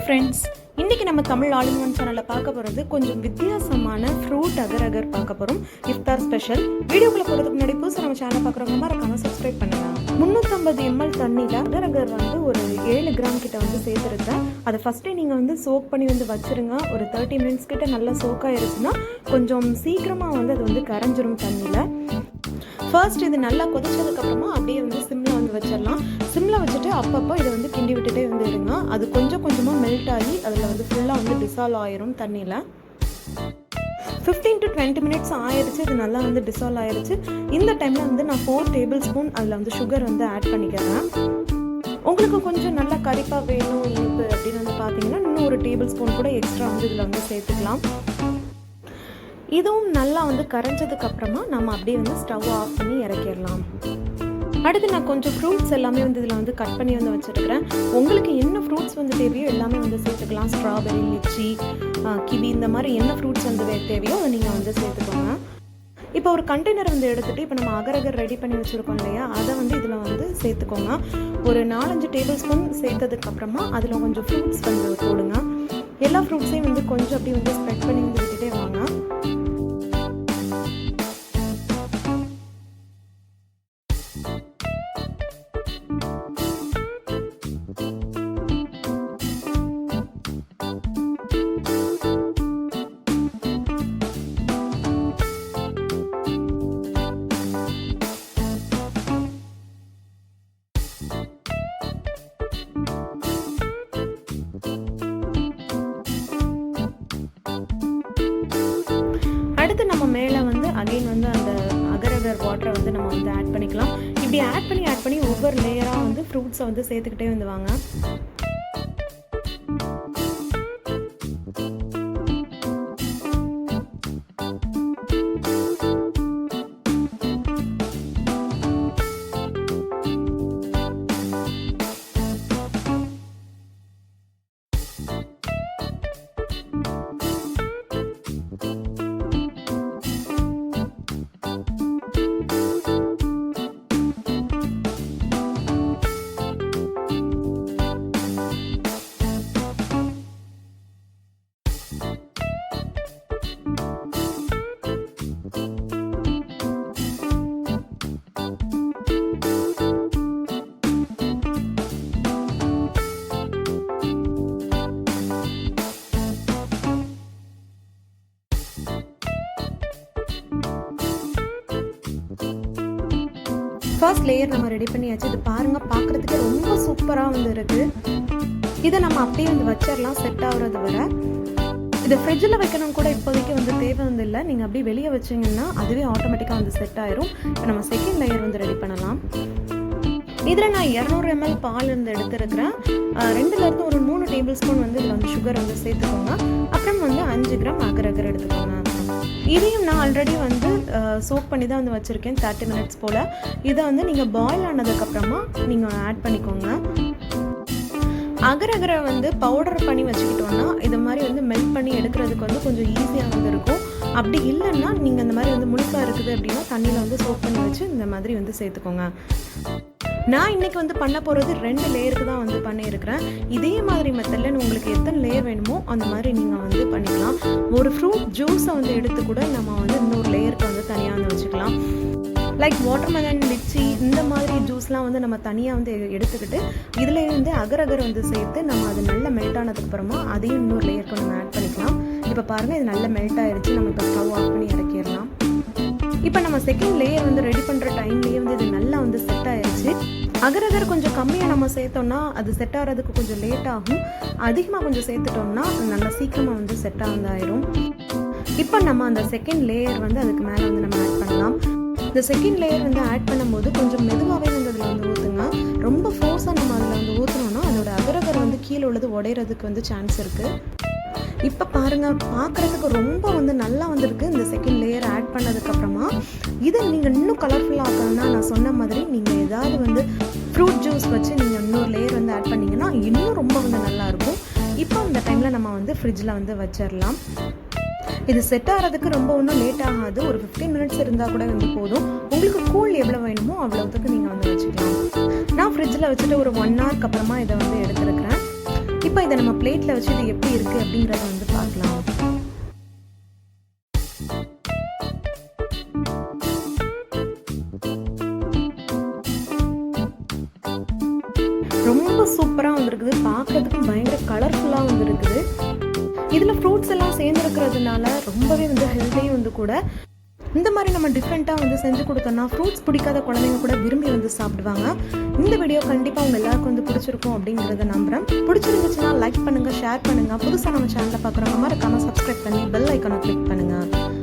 Friends, இன்றைக்கி நம்ம Tamil all in one சேனலில் பார்க்க போகிறது கொஞ்சம் வித்தியாசமான ஃப்ரூட் அகர் பார்க்க போகிறோம். இஃப்தார் ஸ்பெஷல். வீடியோக்குள்ளே போகிறதுக்கு முன்னாடி புதுசாக நம்ம சேனல் பார்க்குறவங்க மறக்காம சப்ஸ்கிரைப் பண்ணுங்கள். 350 ml தண்ணியில் அகர் வந்து ஒரு 7 கிராம் கிட்ட வந்து சேர்த்துருக்கேன். அதை ஃபஸ்ட்டே நீங்கள் வந்து சோக் பண்ணி வந்து வச்சுருங்க. ஒரு 30 minutes கிட்ட நல்லா சோக் ஆயிருச்சுன்னா கொஞ்சம் சீக்கிரமாக வந்து அது வந்து கரைஞ்சிரும் தண்ணியில். ஃபர்ஸ்ட் இது நல்லா கொதிச்சதுக்கப்புறமா அப்படியே வந்து சிம்மில் வந்து வச்சிடலாம். சிம்மில் வச்சுட்டு அப்பப்போ இதை வந்து கிண்டி விட்டுட்டே வந்து இருங்க. அது கொஞ்சம் கொஞ்சமாக மெல்ட் ஆகி அதில் வந்து ஃபுல்லாக வந்து டிசால்வ் ஆயிரும் தண்ணியில். 15 to 20 minutes ஆயிடுச்சு. இது நல்லா வந்து டிசால்வ் ஆயிடுச்சு. இந்த டைமில் வந்து நான் 4 tablespoon அதில் வந்து சுகர் வந்து ஆட் பண்ணிக்கிறேன். உங்களுக்கு கொஞ்சம் நல்லா கரிப்பாக வேணும் இனிப்பு அப்படின்னு வந்து பார்த்தீங்கன்னா இன்னும் ஒரு டேபிள்ஸ்பூன் கூட எக்ஸ்ட்ரா வந்து இதில் வந்து சேர்த்துக்கலாம். இதுவும் நல்லா வந்து கரைஞ்சதுக்கப்புறமா நம்ம அப்படியே வந்து ஸ்டவ் ஆஃப் பண்ணி இறக்கிடலாம். அடுத்து நான் கொஞ்சம் ஃப்ரூட்ஸ் எல்லாமே வந்து இதில் வந்து கட் பண்ணி வந்து வச்சுருக்கிறேன். உங்களுக்கு என்ன ஃப்ரூட்ஸ் வந்து தேவையோ எல்லாமே வந்து சேர்த்துக்கலாம். ஸ்ட்ராபெரி, லிச்சி, கிவி, இந்த மாதிரி என்ன ஃப்ரூட்ஸ் வந்து தேவையோ அதை நீங்கள் வந்து சேர்த்துக்கோங்க. இப்போ ஒரு கண்டெய்னர் வந்து எடுத்துகிட்டு இப்போ நம்ம அகர் ரெடி பண்ணி வச்சுருக்கோம் இல்லையா, அதை வந்து இதில் வந்து சேர்த்துக்கோங்க. ஒரு 4-5 tablespoon சேர்த்ததுக்கப்புறமா அதில் கொஞ்சம் ஃப்ரூட்ஸ் வந்து போடுங்க. எல்லா ஃப்ரூட்ஸையும் வந்து கொஞ்சம் அப்படி வந்து ஸ்ப்ரெட் பண்ணி வந்து விட்டுட்டே வாங்க. அடுத்து நம்ம மேலே வந்து அகைன் வந்து அந்த அகர் வாட்டரை வந்து நம்ம வந்து ஆட் பண்ணிக்கலாம். இப்படி ஆட் பண்ணி ஒவ்வொரு லேயராக வந்து ஃப்ரூட்ஸை வந்து சேர்த்துக்கிட்டே வந்து வாங்க. ஃபர்ஸ்ட் லேயர் நம்ம ரெடி பண்ணியாச்சு. இது பாருங்கள், பார்க்குறதுக்கு ரொம்ப சூப்பராக வந்து இருக்குது. இதை நம்ம அப்படியே வந்து வச்சிடலாம் செட் ஆகுறது வரை. இதை ஃப்ரிட்ஜில் வைக்கணும் கூட இப்போதைக்கு வந்து தேவை வந்து இல்லை. நீங்கள் அப்படியே வெளியே வச்சிங்கன்னா அதுவே ஆட்டோமேட்டிக்காக வந்து செட் ஆயிரும். இப்போ நம்ம செகண்ட் லேயர் வந்து ரெடி பண்ணலாம். இதில் நான் 200 ml பால் வந்து எடுத்துருக்கிறேன். 2லேருந்து ஒரு 3 tablespoon வந்து இதில் வந்து சுகர் வந்து சேர்த்துக்கோங்க. அப்புறம் வந்து 5 கிராம் அகர் எடுத்துக்கோங்க. இதையும் நான் ஆல்ரெடி வந்து சோக் பண்ணி தான் வந்து வச்சுருக்கேன் 30 minutes போல். இதை வந்து நீங்கள் பாயில் ஆனதுக்கப்புறமா நீங்கள் ஆட் பண்ணிக்கோங்க. அகரை வந்து பவுடர் பண்ணி வச்சுக்கிட்டோன்னா இது மாதிரி வந்து மெல்ட் பண்ணி எடுக்கிறதுக்கு வந்து கொஞ்சம் ஈஸியாக வந்து இருக்கும். அப்படி இல்லைன்னா நீங்கள் இந்த மாதிரி வந்து முழுசாக இருக்குது அப்படின்னா தண்ணியில் வந்து சோக் பண்ணி வச்சு இந்த மாதிரி வந்து சேர்த்துக்கோங்க. நான் இன்றைக்கி வந்து பண்ண போகிறது 2 லேயருக்கு தான் வந்து பண்ணியிருக்கிறேன். இதே மாதிரி மெத்தடில் உங்களுக்கு எத்தனை லேயர் வேணுமோ அந்த மாதிரி நீங்கள் வந்து பண்ணிக்கலாம். ஒரு ஃப்ரூட் ஜூஸை வந்து எடுத்து கூட நம்ம வந்து இன்னொரு லேயருக்கு வந்து தனியாக வந்து வச்சுக்கலாம். லைக் வாட்டர்மெலன், லிச்சி, இந்த மாதிரி ஜூஸ்லாம் வந்து நம்ம தனியாக வந்து எடுத்துக்கிட்டு இதில் வந்து அகர் வந்து சேர்த்து நம்ம அது நல்லா மெல்ட் ஆனதுக்கப்புறமா அதையும் இன்னொரு லேயருக்கு நம்ம ஆட் பண்ணிக்கலாம். இப்போ பாருங்கள், இது நல்லா மெல்ட் ஆகிடுச்சு. நம்ம இப்போ ஸ்டவ் ஆஃப் பண்ணி இறக்கிடலாம். இப்போ நம்ம செகண்ட் லேயர் வந்து ரெடி பண்ணுற டைம்லேயே வந்து இது நல்லா வந்து செட் ஆயிடுச்சு. அகர் கொஞ்சம் கம்மியாக நம்ம சேர்த்தோம்னா அது செட் ஆகிறதுக்கு கொஞ்சம் லேட் ஆகும். அதிகமாக கொஞ்சம் சேர்த்துட்டோம்னா நல்லா சீக்கிரமாக வந்து செட் ஆகிடும். இப்போ நம்ம அந்த செகண்ட் லேயர் வந்து அதுக்கு மேலே வந்து நம்ம ஆட் பண்ணலாம். இந்த செகண்ட் லேயர் வந்து ஆட் பண்ணும்போது கொஞ்சம் மெதுவாகவே வந்து அதில் வந்து ஊற்றுங்க. ரொம்ப ஃபோர்ஸாக நம்ம அதில் வந்து ஊற்றினோன்னா அதோட அகர் வந்து கீழே உள்ளது உடையிறதுக்கு வந்து சான்ஸ் இருக்குது. இப்போ பாருங்கள், பார்க்குறதுக்கு ரொம்ப வந்து நல்லா வந்திருக்கு. இந்த செகண்ட் லேயர் ஆட் பண்ணதுக்கப்புறமா இதை நீங்கள் இன்னும் கலர்ஃபுல்லாக ஆக்கணும்னா நான் சொன்ன மாதிரி நீங்கள் ஏதாவது வந்து ஃப்ரூட் ஜூஸ் வச்சு நீங்கள் இன்னொரு லேயர் வந்து ஆட் பண்ணிங்கன்னா இன்னும் ரொம்ப வந்து நல்லாயிருக்கும். இப்போ இந்த டைமில் நம்ம வந்து ஃப்ரிட்ஜில் வந்து வச்சிடலாம். இது செட் ஆகிறதுக்கு ரொம்ப ஒன்றும் லேட் ஆகாது. ஒரு 15 minutes இருந்தால் கூட வந்து போதும். உங்களுக்கு கூல் எவ்வளோ வேணுமோ அவ்வளோத்துக்கு நீங்கள் வந்து வச்சுக்கலாம். நான் ஃப்ரிட்ஜில் வச்சுட்டு ஒரு 1 hour அப்புறமா இதை வந்து எடுத்துருக்கிறேன். இப்போ இப்போ இதை நம்ம பிளேட்டில் வச்சு இது எப்படி இருக்குது அப்படிங்கிறத வந்து பார்க்கலாம். ரொம்ப சூப்பராக வந்துருக்குது, பார்க்கறதுக்கும் பயங்கர கலர்ஃபுல்லாக வந்து இருக்குது. இதில் ஃப்ரூட்ஸ் எல்லாம் சேர்ந்துருக்கிறதுனால ரொம்பவே வந்து ஹெல்த்தியும் வந்து கூட. இந்த மாதிரி நம்ம டிஃப்ரெண்ட்டாக வந்து செஞ்சு கொடுத்தோம்னா ஃப்ரூட்ஸ் பிடிக்காத குழந்தைங்க கூட விரும்பி வந்து சாப்பிடுவாங்க. இந்த வீடியோ கண்டிப்பாக உங்கள் எல்லாருக்கும் வந்து பிடிச்சிருக்கும் அப்படிங்கிறத நம்புகிறேன். பிடிச்சிருந்துச்சுன்னா லைக் பண்ணுங்கள், ஷேர் பண்ணுங்கள். புதுசாக நம்ம சேனலை பார்க்குறவங்க மறக்காமல் சப்ஸ்கிரைப் பண்ணி பெல் ஐக்கானை கிளிக் பண்ணுங்கள்.